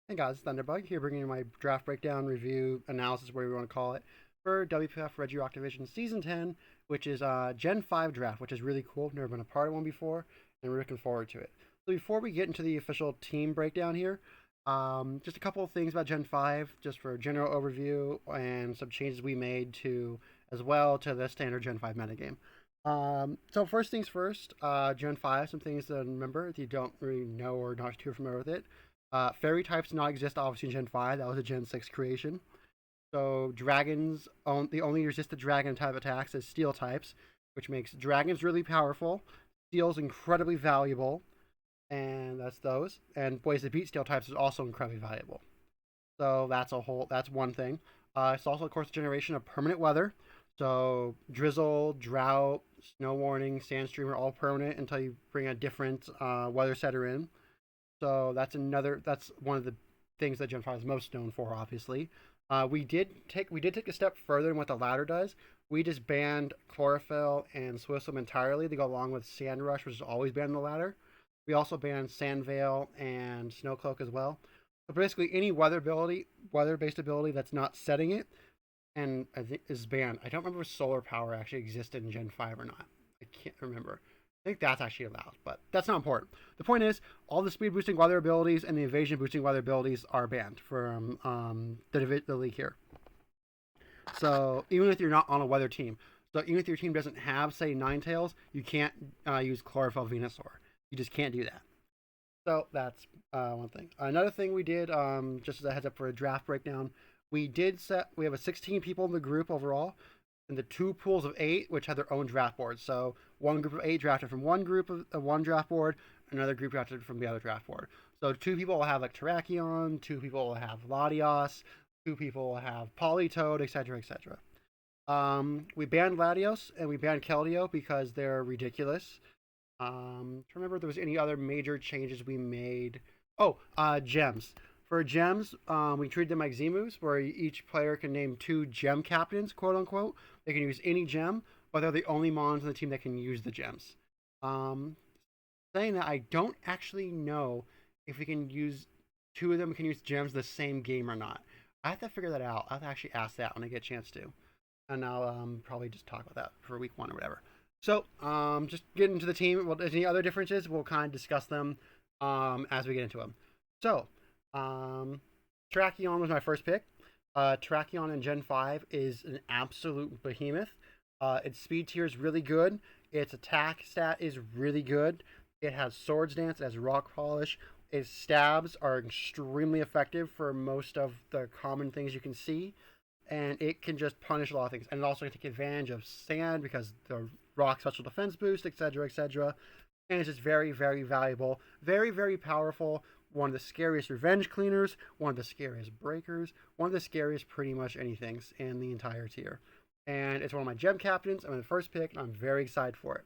Hey guys, it's Thunderbug here bringing you my draft breakdown, review, analysis, whatever you want to call it, for WPF Regirock Division Season 10, which is Gen 5 draft, which is really cool. Never been a part of one before, and we're looking forward to it. So before we get into the official team breakdown here, just a couple of things about Gen 5, just for a general overview, and some changes we made to, as well, to the standard Gen 5 metagame. So first things first, Gen 5, some things to remember if you don't really know or not too familiar with it. Fairy types do not exist obviously in Gen 5. That was a Gen 6 creation. So dragons, the only resisted dragon type attacks is steel types, which makes dragons really powerful. Steel's incredibly valuable, and that's those. And ways to beat steel types is also incredibly valuable. So that's one thing. It's also, of course, a generation of permanent weather. So drizzle, drought, snow warning, sandstream are all permanent until you bring a different weather setter in. So that's one of the things that Gen 5 is most known for, obviously. We did take a step further than what the ladder does. We just banned chlorophyll and Swissum entirely to go along with Sand Rush, which is always banned in the ladder. We also banned Sand Veil and Snow Cloak as well. So basically, any weather-based ability that's not setting it, and I think is banned. I don't remember if solar power actually existed in Gen 5 or not. I can't remember. I think that's actually allowed, but that's not important. The point is, all the speed boosting weather abilities and the evasion boosting weather abilities are banned from the league here. So even if you're not on a weather team, so even if your team doesn't have, say, Ninetales, you can't use Chlorophyll Venusaur. You just can't do that. So that's one thing. Another thing we did, just as a heads up for a draft breakdown, we have a 16 people in the group overall, and the two pools of 8, which had their own draft boards. So one group of 8 drafted from one group of one draft board, another group drafted from the other draft board. So 2 people will have like Terrakion, 2 people will have Latios, 2 people will have Politoed, etc., etc. We banned Latios and we banned Keldeo because they're ridiculous. To remember if there was any other major changes we made. Oh, gems. For gems, we treated them like Zemus, where each player can name 2 gem captains, quote unquote. They can use any gem, but they're the only mons on the team that can use the gems. Um, Saying that, I don't actually know if we can use 2 of them can use gems the same game or not. I have to figure that out. I have to actually ask that when I get a chance to, and I'll probably just talk about that for week 1 or whatever. So, just getting into the team. Well, there's any other differences? We'll kind of discuss them as we get into them. So, um, Terrakion was my first pick. Terrakion in Gen 5 is an absolute behemoth. Its speed tier is really good. Its attack stat is really good. It has Swords Dance, it has Rock Polish. Its stabs are extremely effective for most of the common things you can see. And it can just punish a lot of things. And it also can take advantage of sand because the rock special defense boost, etc., etc. And it's just very, very valuable. Very, very powerful. One of the scariest revenge cleaners, one of the scariest breakers, one of the scariest pretty much anything in the entire tier. And it's one of my gem captains. I'm the first pick, and I'm very excited for it.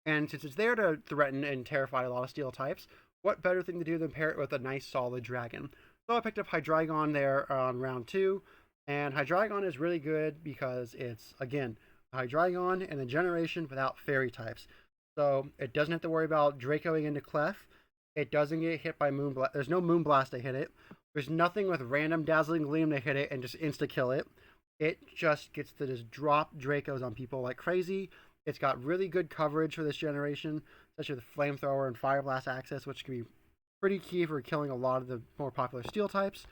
And since it's there to threaten and terrify a lot of steel types, what better thing to do than pair it with a nice solid dragon? So I picked up Hydreigon there on round 2. And Hydreigon is really good because it's, again, Hydreigon and a generation without fairy types. So it doesn't have to worry about Dracoing into Clef. It doesn't get hit by Moonblast. There's no Moonblast to hit it. There's nothing with random Dazzling Gleam to hit it and just insta-kill it. It just gets to just drop Dracos on people like crazy. It's got really good coverage for this generation, especially with Flamethrower and Fire Blast access, which can be pretty key for killing a lot of the more popular steel types.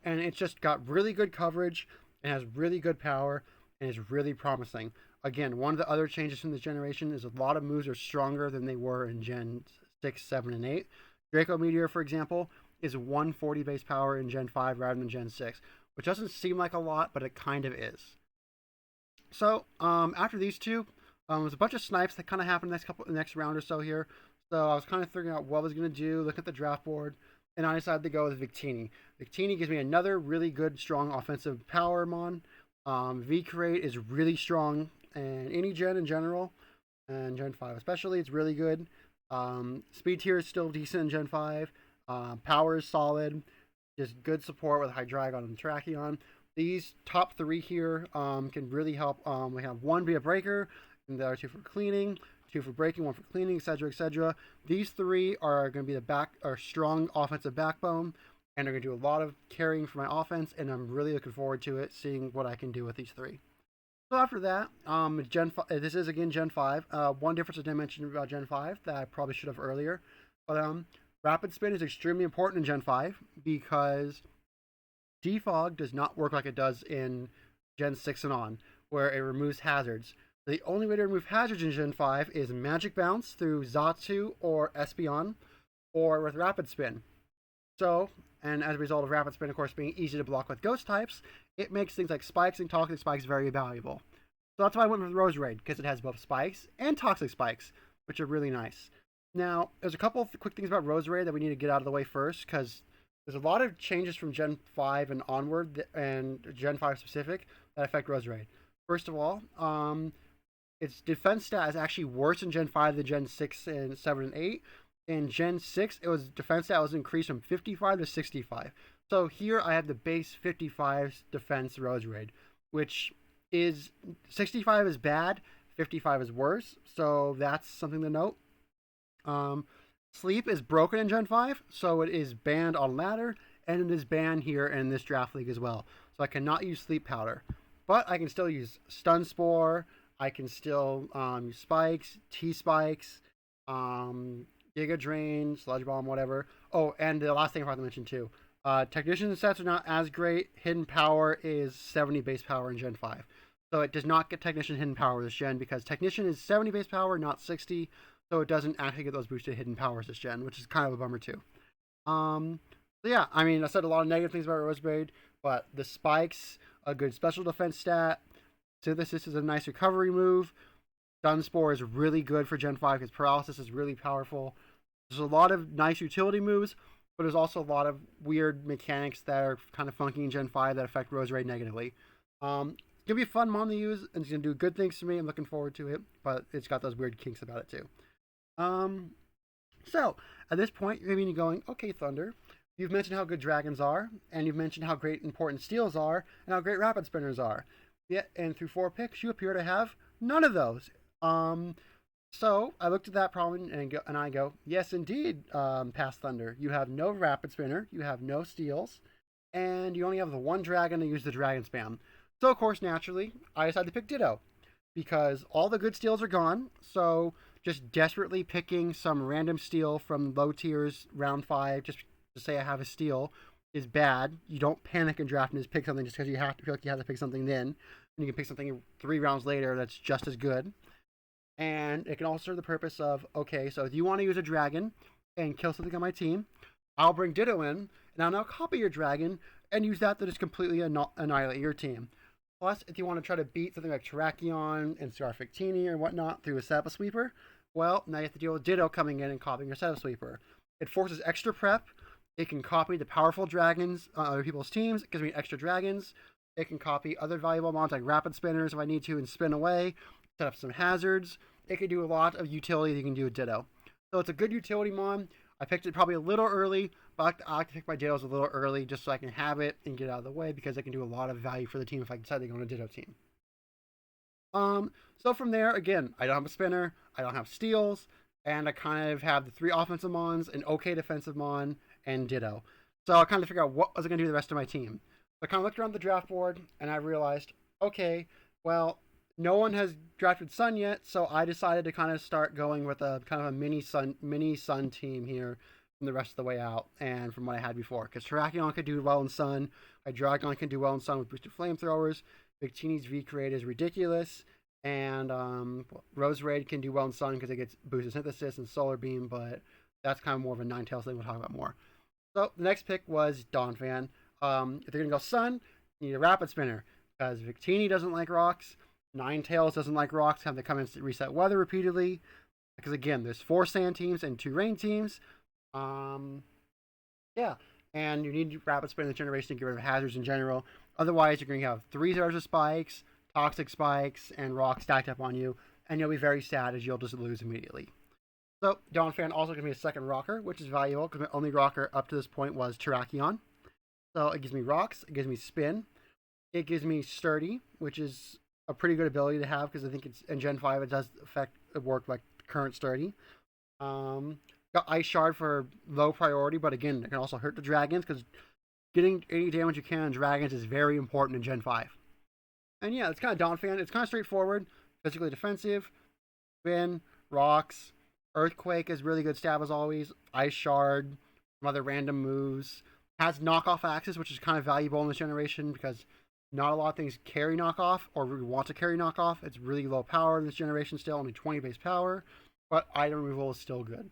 And it's just got really good coverage and has really good power and is really promising. Again, one of the other changes from this generation is a lot of moves are stronger than they were in Gen 6, 7, and 8. Draco Meteor, for example, is 140 base power in Gen 5 rather than Gen 6, which doesn't seem like a lot, but it kind of is. So, after these two, there's a bunch of snipes that kind of happened next round or so here. So I was kind of figuring out what I was going to do, look at the draft board, and I decided to go with Victini. Victini gives me another really good, strong offensive power mon. V-Create is really strong, and any gen in general, and Gen 5 especially, it's really good. Speed tier is still decent in Gen 5. Power is solid. Just good support with Hydreigon and Terrakion. These top 3 here can really help. We have 1 be a breaker, and the other 2 for cleaning. 2 for breaking, 1 for cleaning, etc., etc. These 3 are going to be the strong offensive backbone, and they're going to do a lot of carrying for my offense, and I'm really looking forward to it, seeing what I can do with these three. So after that, this is again Gen 5. One difference I didn't mention about Gen 5 that I probably should have earlier, but Rapid Spin is extremely important in Gen 5 because Defog does not work like it does in Gen 6 and on, where it removes hazards. The only way to remove hazards in Gen 5 is Magic Bounce through Zatsu or Espeon, or with Rapid Spin. So, and as a result of Rapid Spin, of course, being easy to block with Ghost types, it makes things like Spikes and Toxic Spikes very valuable. So that's why I went with Roserade, because it has both Spikes and Toxic Spikes, which are really nice. Now, there's a couple of quick things about Roserade that we need to get out of the way first, because there's a lot of changes from Gen 5 and onward, and Gen 5 specific, that affect Roserade. First of all, its defense stat is actually worse in Gen 5 than Gen 6 and 7 and 8. In Gen 6, it was defense stat was increased from 55 to 65. So here I have the base 55 defense Roserade, which is 65 is bad, 55 is worse. So that's something to note. Sleep is broken in Gen 5, so it is banned on ladder, and it is banned here in this draft league as well. So I cannot use Sleep Powder, but I can still use Stun Spore. I can still use Spikes, T-Spikes, Giga Drain, Sludge Bomb, whatever. Oh, and the last thing I forgot to mention too. Technician sets are not as great. Hidden Power is 70 base power in Gen 5. So it does not get Technician Hidden Power this gen because Technician is 70 base power, not 60. So it doesn't actually get those boosted hidden powers this gen, which is kind of a bummer too. So yeah, I mean, I said a lot of negative things about Roserade, but the Spikes, a good special defense stat. Synthesis is a nice recovery move. Stun Spore is really good for Gen 5 because Paralysis is really powerful. There's a lot of nice utility moves, but there's also a lot of weird mechanics that are kind of funky in Gen 5 that affect Roserade negatively. It's going to be a fun mon to use, and it's going to do good things to me. I'm looking forward to it, but it's got those weird kinks about it too. So, at this point, you're maybe going, okay, Thunder, you've mentioned how good dragons are, and you've mentioned how great important steals are, and how great rapid spinners are. Yet, and through 4 picks, you appear to have none of those. So, I looked at that problem and I go, yes, indeed, Past Thunder. You have no rapid spinner, you have no steals, and you only have the one dragon to use the dragon spam. So, of course, naturally, I decided to pick Ditto, because all the good steals are gone, so just desperately picking some random steal from low tiers round 5 just to say I have a steal is bad. You don't panic and draft and just pick something just because you have to feel like you have to pick something then. And you can pick something 3 rounds later that's just as good. And it can also serve the purpose of, okay, so if you want to use a dragon and kill something on my team, I'll bring Ditto in, and I'll now copy your dragon and use that to just completely annihilate your team. Plus, if you want to try to beat something like Terrakion and Scarfictini or whatnot through a setup sweeper, well, now you have to deal with Ditto coming in and copying your setup sweeper. It forces extra prep. It can copy the powerful dragons on other people's teams. It gives me extra dragons. It can copy other valuable mons like Rapid Spinners if I need to and spin away, set up some hazards. It can do a lot of utility that you can do with Ditto. So it's a good utility mon. I picked it probably a little early, but I like to pick my Dittos a little early just so I can have it and get it out of the way because it can do a lot of value for the team if I decide to go on a Ditto team. So from there, again, I don't have a spinner, I don't have steals, and I kind of have the 3 offensive mons, an okay defensive mon, and Ditto. So I kind of figured out what was I going to do with the rest of my team. So I kind of looked around the draft board, and I realized, okay, well, no one has drafted Sun yet, so I decided to kind of start going with a kind of a mini Sun team here from the rest of the way out, and from what I had before. Because Terrakion could do well in Sun, Hydreigon can do well in Sun with boosted flamethrowers, Victini's V-Create is ridiculous, and Roserade can do well in Sun because it gets boosted synthesis and solar beam, but that's kind of more of a Ninetales thing we'll talk about more. So the next pick was Donphan. If they're gonna go Sun, you need a rapid spinner because Victini doesn't like rocks, Ninetales doesn't like rocks, have to come and reset weather repeatedly. Because again, there's 4 sand teams and 2 rain teams. Yeah, and you need rapid spin in the generation to get rid of hazards in general. Otherwise, you're going to have 3 zeros of spikes, toxic spikes, and rocks stacked up on you, and you'll be very sad as you'll just lose immediately. So, Donphan also gives me a second rocker, which is valuable because my only rocker up to this point was Terrakion. So it gives me rocks, it gives me spin, it gives me sturdy, which is a pretty good ability to have because I think it's in Gen 5 it does work like current sturdy. Got Ice Shard for low priority, but again, it can also hurt the dragons because getting any damage you can on dragons is very important in Gen 5. And yeah, it's kind of Donphan. It's kind of straightforward. Physically defensive. Spin, rocks. Earthquake is really good stab as always. Ice Shard. Some other random moves. Has knockoff axes, which is kind of valuable in this generation because not a lot of things carry knockoff or we want to carry knockoff. It's really low power in this generation still, only 20 base power, but item removal is still good.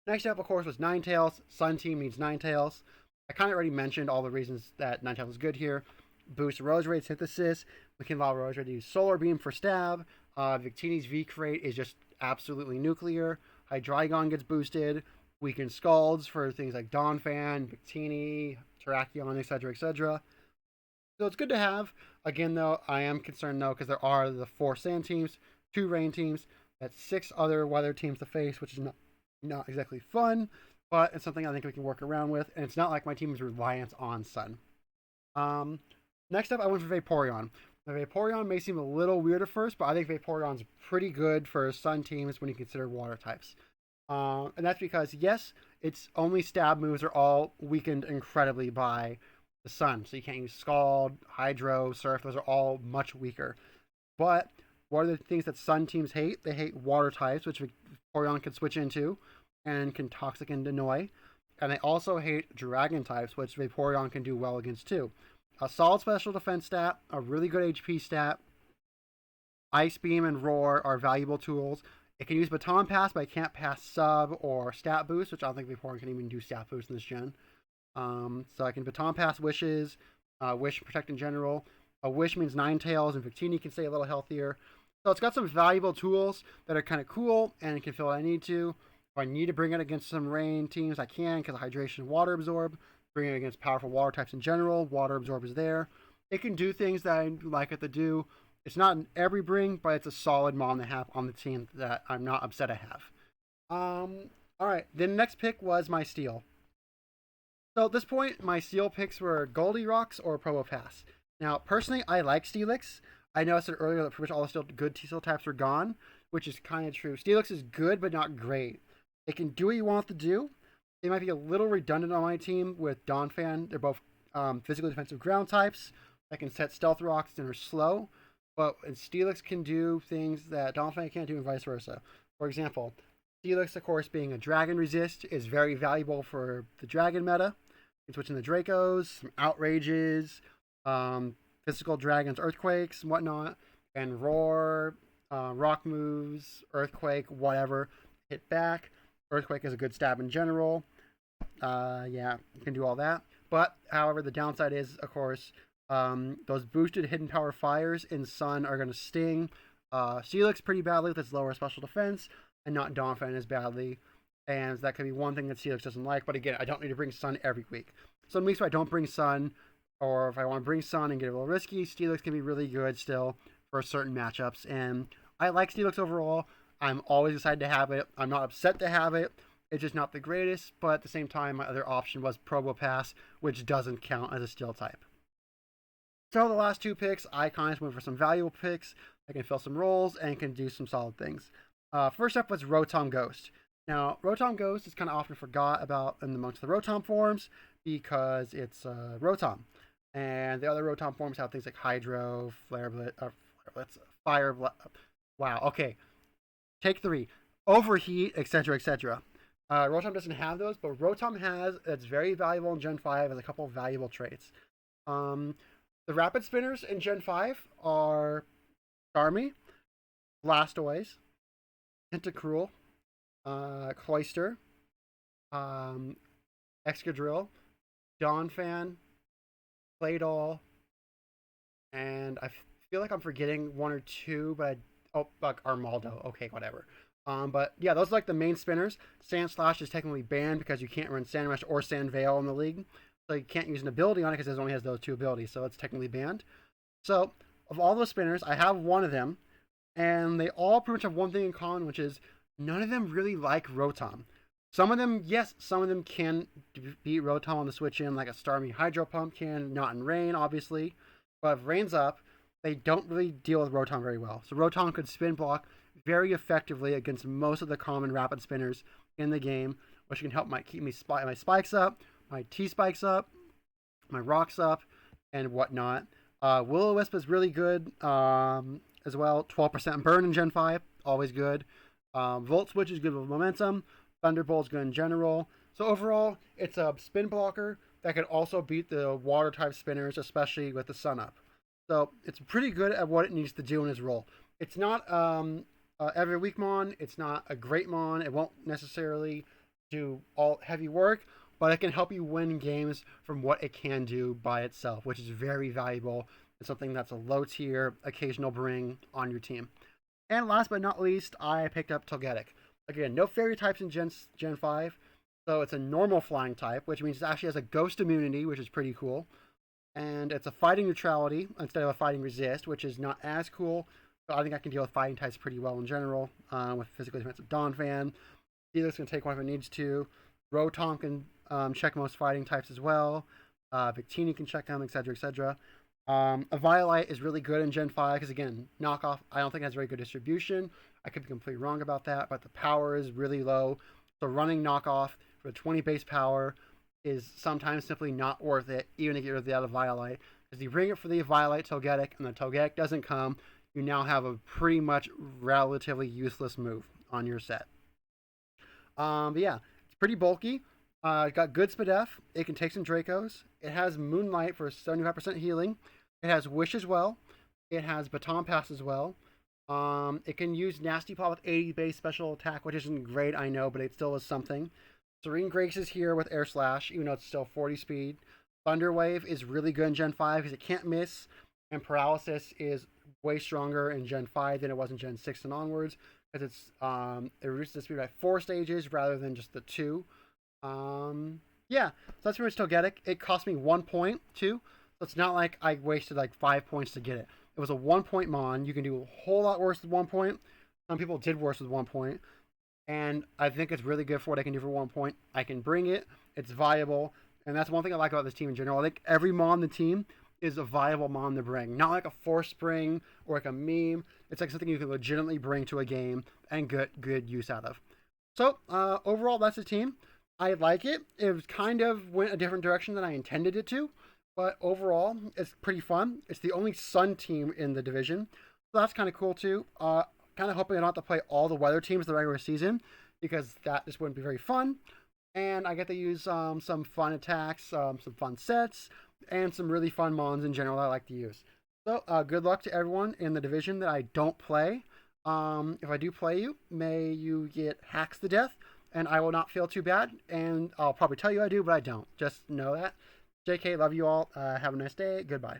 Next up, of course, was Ninetales. Sun Team needs Ninetales. I kind of already mentioned all the reasons that Ninetales is good here. Boost Rose Raid Synthesis. We can allow Rose Raid to use Solar Beam for stab. Victini's V-Crate is just absolutely nuclear. Hydreigon gets boosted. Weaken Scalds for things like Donphan, Victini, Terrakion, etc., etc. So it's good to have. Again, though, I am concerned, though, because there are the 4 Sand teams, 2 Rain teams, that's 6 other Weather teams to face, which is not exactly fun, but it's something I think we can work around with, and it's not like my team is reliant on Sun. Next up, I went for Vaporeon. Now, Vaporeon may seem a little weird at first, but I think Vaporeon's pretty good for Sun teams when you consider water types. And that's because, yes, its only stab moves are all weakened incredibly by the Sun. So you can't use Scald, Hydro, Surf. Those are all much weaker. But what are the things that Sun teams hate? They hate water types, which Vaporeon can switch into and can Toxic and Annoy. And they also hate Dragon types, which Vaporeon can do well against too. A solid special defense stat, a really good HP stat. Ice Beam and Roar are valuable tools. It can use Baton Pass, but it can't pass Sub or Stat Boost, which I don't think Vaporeon can even do Stat Boost in this gen. So I can Baton Pass Wishes, Wish Protect in general. A Wish means Ninetales, and Victini can stay a little healthier. So it's got some valuable tools that are kind of cool, and it can fill what I need to. If I need to bring it against some Rain teams, I can, because of Hydration and Water Absorb. Bring it against powerful water types in general. Water Absorb is there. It can do things that I like it to do. It's not in every bring, but it's a solid mon to have on the team that I'm not upset I have. Alright, the next pick was my Steel. So at this point, my Steel picks were Goldilocks or Probopass. Now, personally, I like Steelix. I know I said earlier that pretty much all the still good T-Steel types are gone, which is kind of true. Steelix is good, but not great. It can do what you want it to do. It might be a little redundant on my team with Donphan. They're both physical defensive ground types that can set Stealth Rocks and are slow. But Steelix can do things that Donphan can't do and vice versa. For example, Steelix, of course, being a Dragon Resist, is very valuable for the Dragon meta. You can switch in the Dracos, some Outrages, Physical Dragons, Earthquakes, and whatnot. And Roar, Rock moves, Earthquake, whatever. Hit back. Earthquake is a good stab in general. Yeah, you can do all that. But, however, the downside is, of course, those boosted hidden power fires in Sun are going to sting Steelix pretty badly with its lower special defense, and not Donphan as badly. And that could be one thing that Steelix doesn't like. But again, I don't need to bring Sun every week. So in weeks where I don't bring Sun, or if I want to bring Sun and get a little risky, Steelix can be really good still for certain matchups. And I like Steelix overall. I'm always excited to have it. I'm not upset to have it. It's just not the greatest. But at the same time, my other option was Probopass, which doesn't count as a Steel type. So the last 2 picks, I kind of went for some valuable picks. I can fill some roles and can do some solid things. First up was Rotom Ghost. Now, Rotom Ghost is kind of often forgot about amongst the Rotom forms because it's Rotom. And the other Rotom forms have things like Hydro, Flare Blitz, Fire Blitz. Wow, okay. Take 3. Overheat, etc., etc. Rotom doesn't have those, but Rotom has, it's very valuable in Gen 5, has a couple of valuable traits. The Rapid Spinners in Gen 5 are Starmie, Blastoise, Tentacruel, Cloyster, Excadrill, Donphan, Claydol, and I feel like I'm forgetting 1 or 2, but like Armaldo. Okay, whatever. But yeah, those are like the main spinners. Sandslash is technically banned because you can't run Sandrush or Sandveil in the league. So you can't use an ability on it because it only has those 2 abilities, so it's technically banned. So, of all those spinners, I have one of them, and they all pretty much have one thing in common, which is none of them really like Rotom. Some of them, yes, some of them can beat Rotom on the switch in, like a Starmie Hydro Pump can, not in Rain, obviously. But if Rain's up, they don't really deal with Rotom very well. So Rotom could spin block very effectively against most of the common rapid spinners in the game, which can help keep my spikes up, my T-spikes up, my rocks up and whatnot. Will-O-Wisp is really good as well. 12% burn in Gen 5, always good. Volt Switch is good with momentum. Thunderbolt's good in general. So overall, it's a spin blocker that can also beat the water type spinners, especially with the Sun Up. So it's pretty good at what it needs to do in its role. It's not every week Mon. It's not a great Mon. It won't necessarily do all heavy work, but it can help you win games from what it can do by itself, which is very valuable and something that's a low tier occasional bring on your team. And last but not least, I picked up Togetic. Again, no fairy types in Gen 5, so it's a normal flying type, which means it actually has a ghost immunity, which is pretty cool. And it's a fighting neutrality instead of a fighting resist, which is not as cool. So I think I can deal with fighting types pretty well in general with physically defensive Donphan. Helix can take one if it needs to. Rotom can check most fighting types as well. Victini can check them, etc., etc. Eviolite is really good in Gen 5 because, again, knockoff, I don't think it has very good distribution. I could be completely wrong about that, but the power is really low. So running knockoff for 20 base power is sometimes simply not worth it, even to get rid of the Eviolite. Because you bring it for the Eviolite Togetic, and the Togetic doesn't come, you now have a pretty much relatively useless move on your set. But yeah, it's pretty bulky. It got good Spadef. It can take some Dracos. It has Moonlight for 75% healing. It has Wish as well. It has Baton Pass as well. It can use Nasty Paw with 80 base special attack, which isn't great, I know, but it still is something. Serene Grace is here with Air Slash, even though it's still 40 speed. Thunder Wave is really good in Gen 5 because it can't miss, and Paralysis is way stronger in Gen 5 than it was in Gen 6 and onwards because it reduces the speed by 4 stages rather than just the 2. Yeah, so that's pretty much Togetic. It cost me 1 point too, so it's not like I wasted like 5 points to get it. It was a 1 point Mon. You can do a whole lot worse with 1 point. Some people did worse with 1 point. And I think it's really good for what I can do for 1 point. I can bring it. It's viable. And that's one thing I like about this team in general. I think every Mon on the team is a viable Mon to bring. Not like a force spring or like a meme. It's like something you can legitimately bring to a game and get good use out of. So, overall, that's the team. I like it. It was kind of went a different direction than I intended it to. But overall, it's pretty fun. It's the only Sun team in the division. So that's kind of cool too. Kind of hoping I don't have to play all the weather teams the regular season because that just wouldn't be very fun. And I get to use some fun attacks, some fun sets, and some really fun Mons in general that I like to use. So good luck to everyone in the division that I don't play. If I do play you, may you get hacks to death, and I will not feel too bad. And I'll probably tell you I do, but I don't. Just know that. JK, love you all. Have a nice day. Goodbye.